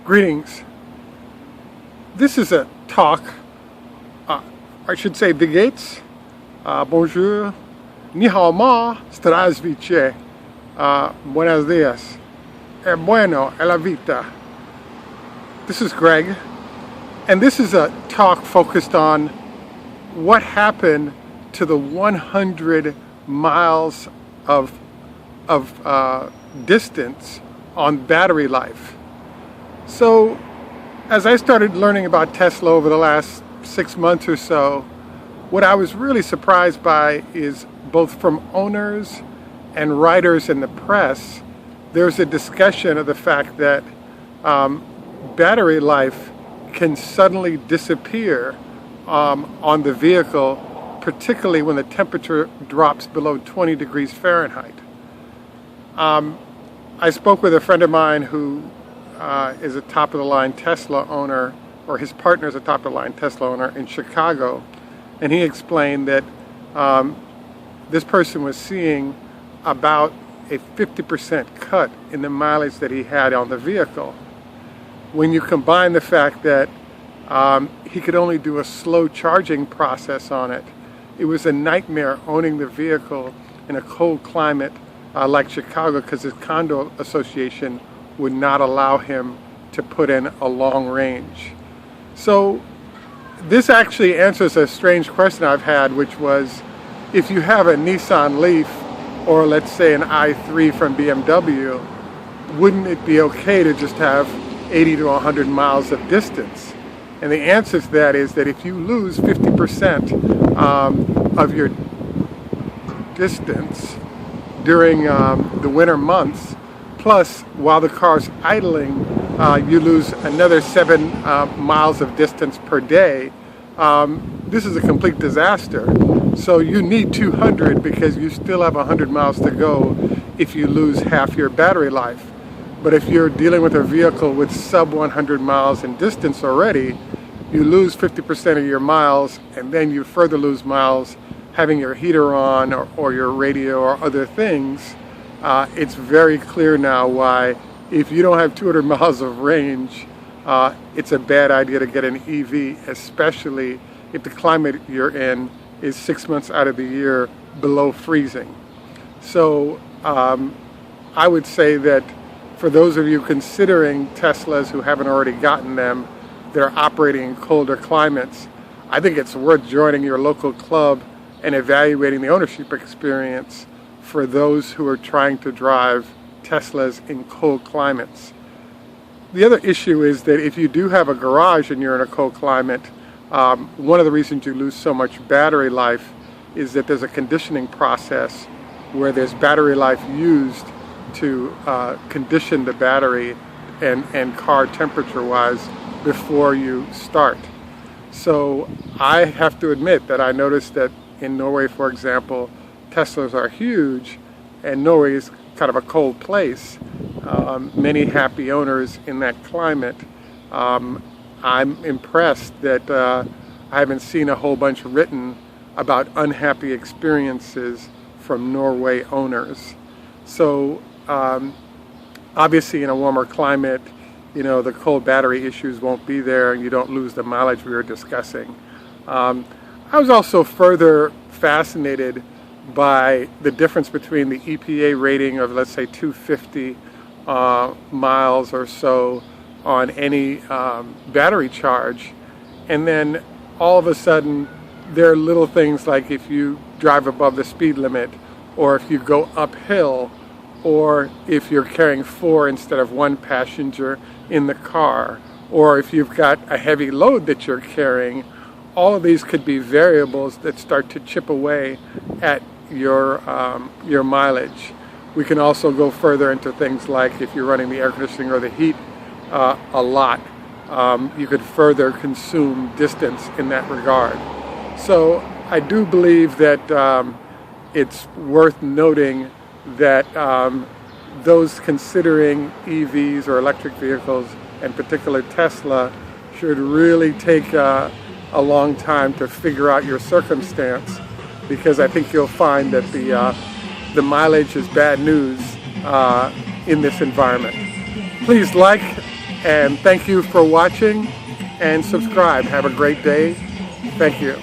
Greetings. This is a talk, I should say Bigates, bonjour, ni hao ma, zdravstvuyte, buenos dias, e bueno, e la vita. This is Greg, and this is a talk focused on what happened to the 100 miles of distance on battery life. So as I started learning about Tesla over the last 6 months or so, what I was really surprised by is both from owners and writers in the press, there's a discussion of the fact that battery life can suddenly disappear on the vehicle, particularly when the temperature drops below 20 degrees Fahrenheit. I spoke with a friend of mine who is a top-of-the-line Tesla owner, or his partner is a top-of-the-line Tesla owner in Chicago, and he explained that this person was seeing about a 50% cut in the mileage that he had on the vehicle. When you combine the fact that he could only do a slow charging process on it, it was a nightmare owning the vehicle in a cold climate like Chicago, because his condo association would not allow him to put in a long range. So this actually answers a strange question I've had, which was, if you have a Nissan Leaf, or let's say an i3 from BMW, wouldn't it be okay to just have 80 to 100 miles of distance? And the answer to that is that if you lose 50% of your distance during the winter months, plus while the car's idling, you lose another 7 miles of distance per day, this is a complete disaster. So you need 200 because you still have 100 miles to go if you lose half your battery life. But if you're dealing with a vehicle with sub 100 miles in distance already, you lose 50% of your miles, and then you further lose miles having your heater on or your radio or other things. It's very clear now why, if you don't have 200 miles of range, it's a bad idea to get an EV, especially if the climate you're in is 6 months out of the year below freezing. So I would say that for those of you considering Teslas who haven't already gotten them, they're operating in colder climates, I think it's worth joining your local club and evaluating the ownership experience for those who are trying to drive Teslas in cold climates. The other issue is that if you do have a garage and you're in a cold climate, one of the reasons you lose so much battery life is that there's a conditioning process where there's battery life used to condition the battery and car temperature-wise before you start. So I have to admit that I noticed that in Norway, for example, Teslas are huge, and Norway is kind of a cold place. Many happy owners in that climate. I'm impressed that I haven't seen a whole bunch written about unhappy experiences from Norway owners. So obviously in a warmer climate, you know, the cold battery issues won't be there, and you don't lose the mileage we were discussing. I was also further fascinated by the difference between the EPA rating of, let's say, 250 miles or so on any battery charge, and then all of a sudden there are little things like if you drive above the speed limit, or if you go uphill, or if you're carrying 4 instead of 1 passenger in the car, or if you've got a heavy load that you're carrying. All of these could be variables that start to chip away at your mileage. We can also go further into things like if you're running the air conditioning or the heat a lot, you could further consume distance in that regard. So I do believe that it's worth noting that those considering EVs or electric vehicles, in particular Tesla, should really take a long time to figure out your circumstance, because I think you'll find that the mileage is bad news in this environment. Please like And thank you for watching and subscribe. Have a great day. Thank you.